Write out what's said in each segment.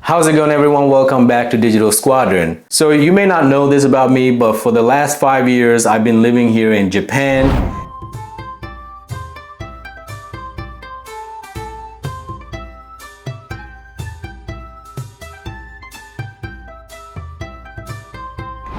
How's it going, everyone? Welcome back to Digital Squadron. So you may not know this about me, but for the last 5 years, I've been living here in Japan.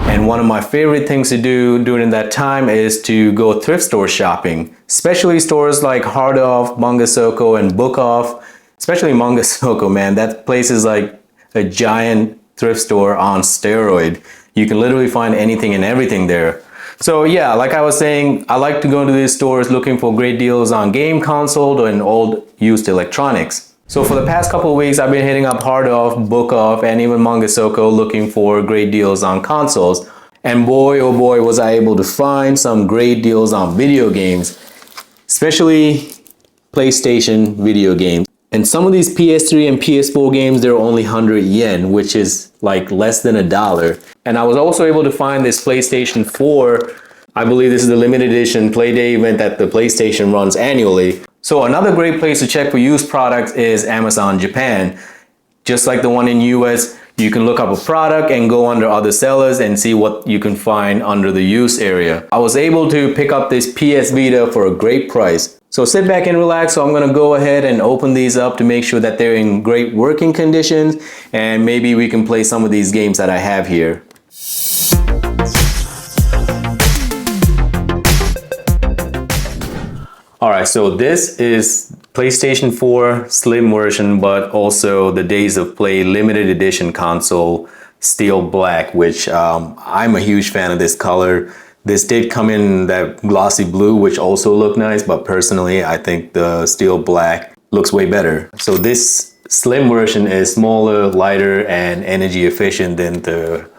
And one of my favorite things to do during that time is to go thrift store shopping, especially stores like Heart Off, Manga Soko, and Book Off. Especially Manga Soko, man. That place is like a giant thrift store on steroid. You can literally find anything and everything there. So yeah, like I was saying, I like to go to these stores looking for great deals on game console and old used electronics. So for the past couple of weeks, I've been hitting up Heart Off, Book Off, and even Manga Soko looking for great deals on consoles. And boy, oh boy, was I able to find some great deals on video games, especially PlayStation video games. And some of these PS3 and PS4 games, they're only 100 yen, which is like less than $1. And I was also able to find this PlayStation 4. I believe this is the limited edition Playday event that the PlayStation runs annually. So another great place to check for used products is Amazon Japan. Just like the one in US, you can look up a product and go under other sellers and see what you can find under the used area. I was able to pick up this PS Vita for a great price. So sit back and relax. So I'm gonna go ahead and open these up to make sure that they're in great working conditions, and maybe we can play some of these games that I have here. All right, so this is PlayStation 4 Slim version, but also the Days of Play limited edition console, Steel Black, which I'm a huge fan of this color. This did come in that glossy blue, which also looked nice, but personally, I think the Steel Black looks way better. So this Slim version is smaller, lighter, and energy efficient than the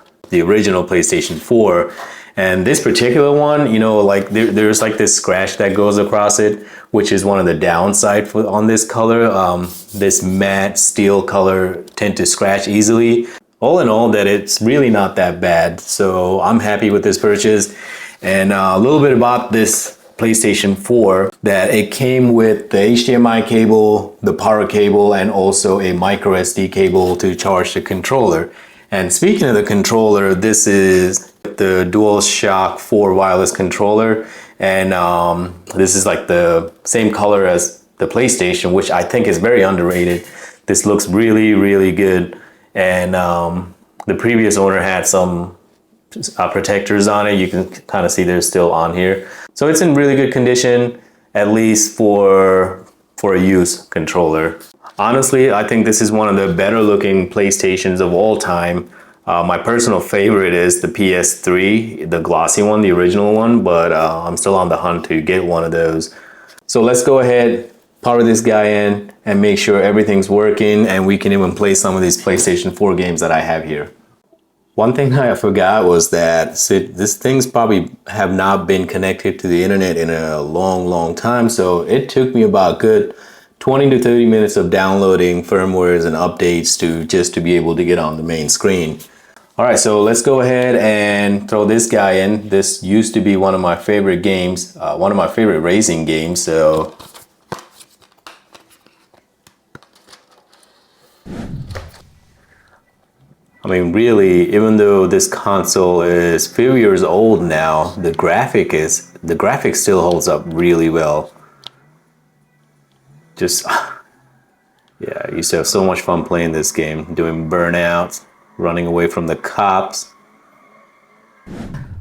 original PlayStation 4. And this particular one, you know, like there's like this scratch that goes across it, which is one of the downside on this color. This matte steel color tend to scratch easily. All in all, that it's really not that bad. So I'm happy with this purchase. And a little bit about this PlayStation 4, that it came with the HDMI cable, the power cable, and also a micro SD cable to charge the controller. And speaking of the controller, this is the DualShock 4 wireless controller. And this is like the same color as the PlayStation, which I think is very underrated. This looks really, really good. And the previous owner had some protectors on it. You can kind of see they're still on here. So it's in really good condition, at least for a used controller. Honestly, I think this is one of the better looking PlayStations of all time. My personal favorite is the PS3, the glossy one, the original one, but I'm still on the hunt to get one of those. So let's go ahead, power this guy in, and make sure everything's working, and we can even play some of these PlayStation 4 games that I have here. One thing I forgot was that this thing's probably have not been connected to the internet in a long time. So it took me about good 20 to 30 minutes of downloading firmwares and updates just to be able to get on the main screen. All right, so let's go ahead and throw this guy in. This used to be one of my favorite games, one of my favorite racing games. So I mean, really, even though this console is a few years old now, the graphics still holds up really well. Just, yeah, I used to have so much fun playing this game, doing burnouts, running away from the cops.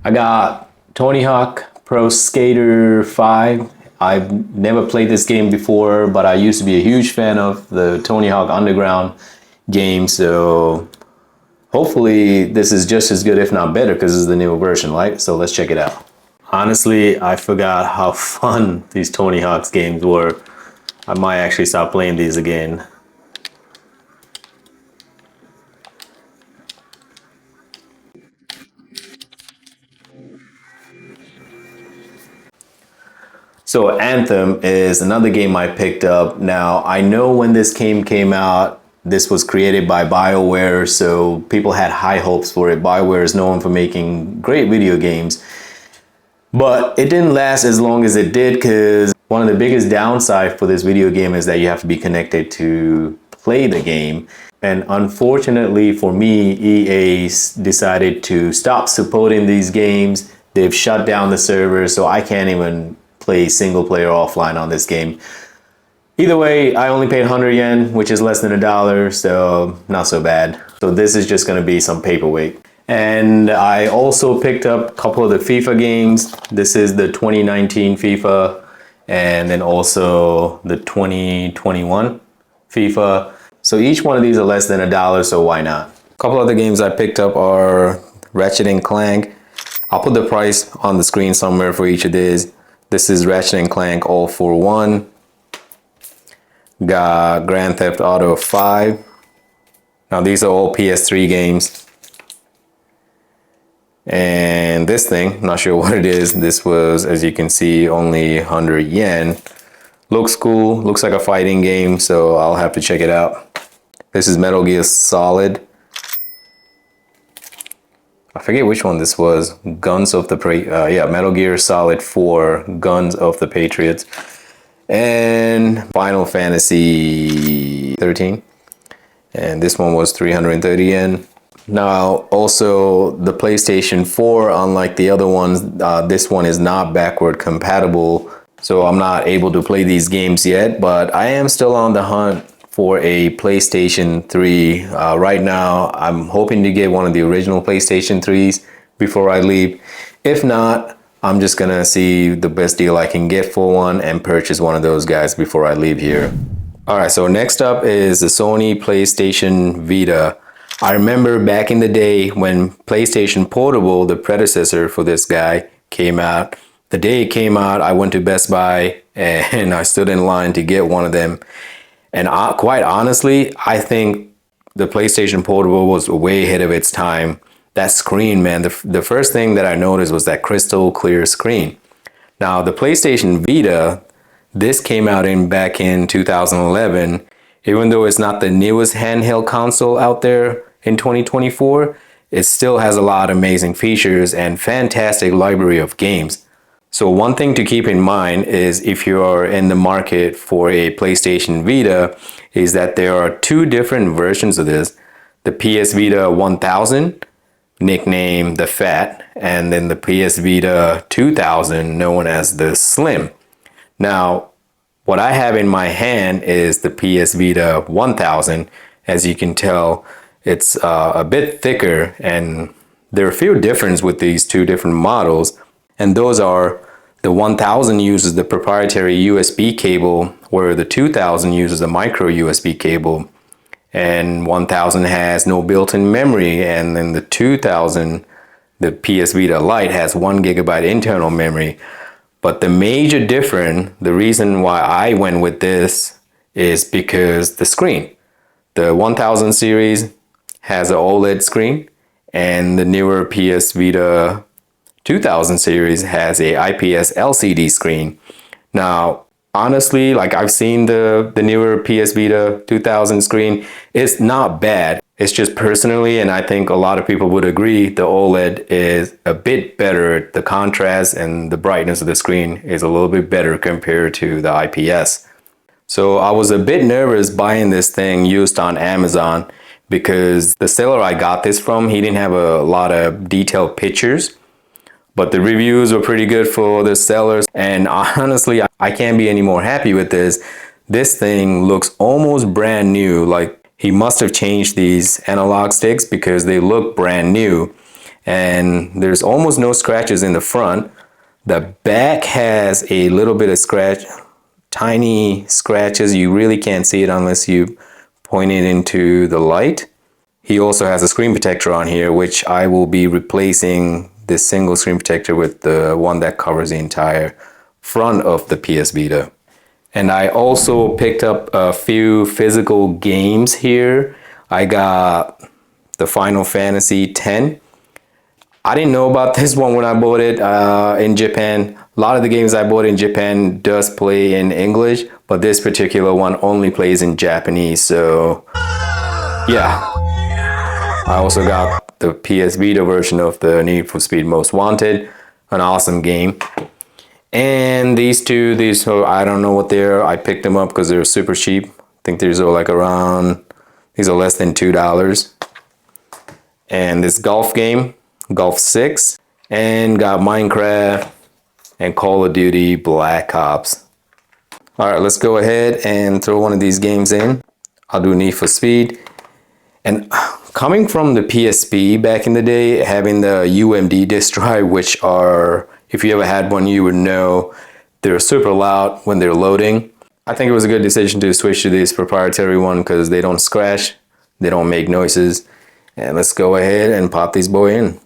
I got Tony Hawk Pro Skater 5. I've never played this game before, but I used to be a huge fan of the Tony Hawk Underground game, so hopefully this is just as good, if not better, because this is the newer version, right? So let's check it out. Honestly, I forgot how fun these Tony Hawk's games were. I might actually stop playing these again. So Anthem is another game I picked up. Now, I know when this game came out, this was created by BioWare, so people had high hopes for it. BioWare is known for making great video games, but it didn't last as long as it did, because one of the biggest downsides for this video game is that you have to be connected to play the game. And unfortunately for me, EA decided to stop supporting these games. They've shut down the server, so I can't even play single player offline on this game. Either way, I only paid 100 yen, which is less than $1, so not so bad. So this is just gonna be some paperweight. And I also picked up a couple of the FIFA games. This is the 2019 FIFA, and then also the 2021 FIFA. So each one of these are less than $1, so why not? A couple other games I picked up are Ratchet and Clank. I'll put the price on the screen somewhere for each of these. This is Ratchet and Clank All for One. Got Grand Theft Auto 5. Now these are all PS3 games. And this thing, not sure what it is. This was, as you can see, only 100 yen. Looks cool, looks like a fighting game, so I'll have to check it out. This is Metal Gear Solid. I forget which one this was. Metal Gear Solid 4, Guns of the Patriots. And Final Fantasy 13. And this one was 330 yen. Now, also the PlayStation 4, unlike the other ones, this one is not backward compatible. So I'm not able to play these games yet, but I am still on the hunt for a PlayStation 3. Right now, I'm hoping to get one of the original PlayStation 3s before I leave. If not, I'm just gonna see the best deal I can get for one and purchase one of those guys before I leave here. All right, so next up is the Sony PlayStation Vita. I remember back in the day when PlayStation Portable, the predecessor for this guy, came out. The day it came out, I went to Best Buy and I stood in line to get one of them. And quite honestly, I think the PlayStation Portable was way ahead of its time. That screen, man, the first thing that I noticed was that crystal clear screen. Now, the PlayStation Vita, this came out back in 2011. Even though it's not the newest handheld console out there in 2024, it still has a lot of amazing features and fantastic library of games. So one thing to keep in mind is if you're in the market for a PlayStation Vita, is that there are two different versions of this. The PS Vita 1000, nicknamed the Fat, and then the PS Vita 2000, known as the Slim. Now, what I have in my hand is the PS Vita 1000. As you can tell, it's a bit thicker, and there are a few differences with these two different models. And those are the 1000 uses the proprietary USB cable, where the 2000 uses a micro USB cable. And 1000 has no built-in memory, and then the 2000, the PS Vita Lite, has 1 GB internal memory. But the major difference, the reason why I went with this is because the screen. The 1000 series has an OLED screen, and the newer PS Vita 2000 series has a IPS LCD screen. Now, honestly, like I've seen the newer PS Vita 2000 screen, it's not bad. It's just personally, and I think a lot of people would agree, the OLED is a bit better. The contrast and the brightness of the screen is a little bit better compared to the IPS. So I was a bit nervous buying this thing used on Amazon because the seller I got this from, he didn't have a lot of detailed pictures. But the reviews were pretty good for the sellers. And honestly, I can't be any more happy with this. This thing looks almost brand new. Like he must have changed these analog sticks because they look brand new. And there's almost no scratches in the front. The back has a little bit of scratch, tiny scratches. You really can't see it unless you point it into the light. He also has a screen protector on here, which I will be replacing this single screen protector with the one that covers the entire front of the PS Vita. And I also picked up a few physical games here. I got the Final Fantasy X. I didn't know about this one when I bought it in Japan. A lot of the games I bought in Japan does play in English, but this particular one only plays in Japanese. So yeah, I also got the PS Vita version of the Need for Speed Most Wanted, an awesome game. And these I don't know what they're. I picked them up because they're super cheap. I think these are like around These are less than $2. And this golf game, Golf 6, and got Minecraft and Call of Duty Black Ops. All right, let's go ahead and throw one of these games in. I'll do Need for Speed. And coming from the PSP back in the day, having the UMD disk drive, which are, if you ever had one, you would know they're super loud when they're loading. I think it was a good decision to switch to this proprietary one because they don't scratch, they don't make noises. And let's go ahead and pop these boy in.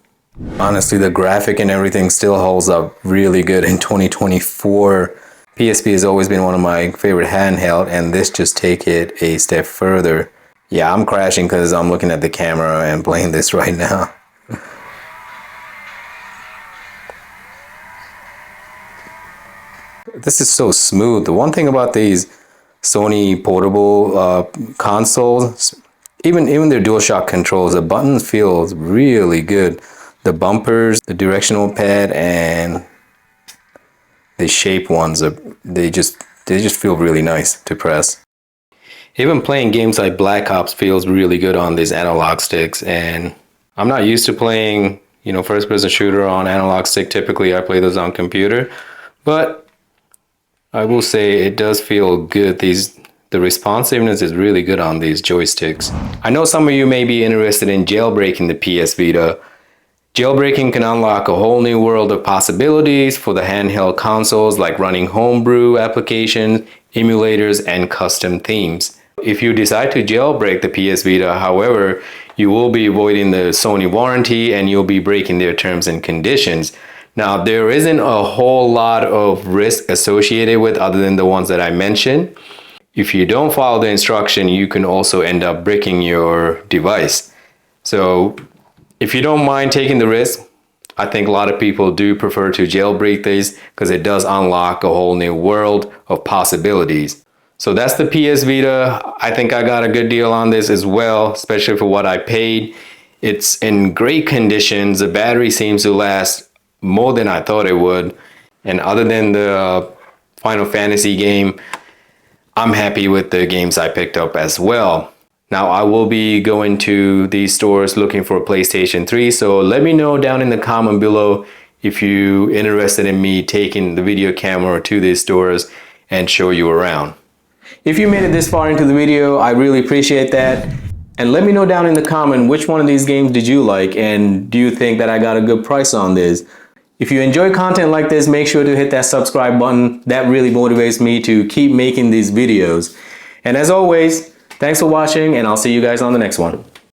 Honestly, the graphic and everything still holds up really good in 2024. PSP has always been one of my favorite handheld, and this just take it a step further. Yeah, I'm crashing because I'm looking at the camera and playing this right now. This is so smooth. The one thing about these Sony portable consoles, even their DualShock controls, the buttons feels really good. The bumpers, the directional pad, and the shape ones, they just feel really nice to press. Even playing games like Black Ops feels really good on these analog sticks, and I'm not used to playing, first-person shooter on analog stick. Typically, I play those on computer, but I will say it does feel good. The responsiveness is really good on these joysticks. I know some of you may be interested in jailbreaking the PS Vita. Jailbreaking can unlock a whole new world of possibilities for the handheld consoles, like running homebrew applications, emulators, and custom themes. If you decide to jailbreak the PS Vita, however, you will be voiding the Sony warranty and you'll be breaking their terms and conditions. Now, there isn't a whole lot of risk associated with other than the ones that I mentioned. If you don't follow the instruction, you can also end up bricking your device. So if you don't mind taking the risk, I think a lot of people do prefer to jailbreak these because it does unlock a whole new world of possibilities. So that's the PS Vita. I think I got a good deal on this as well, especially for what I paid. It's in great conditions. The battery seems to last more than I thought it would. And other than the Final Fantasy game, I'm happy with the games I picked up as well. Now, I will be going to these stores looking for a PlayStation 3, so let me know down in the comment below if you're interested in me taking the video camera to these stores and show you around. If you made it this far into the video, I really appreciate that. And let me know down in the comment which one of these games did you like, and do you think that I got a good price on this? If you enjoy content like this, make sure to hit that subscribe button. That really motivates me to keep making these videos. And as always, thanks for watching, and I'll see you guys on the next one.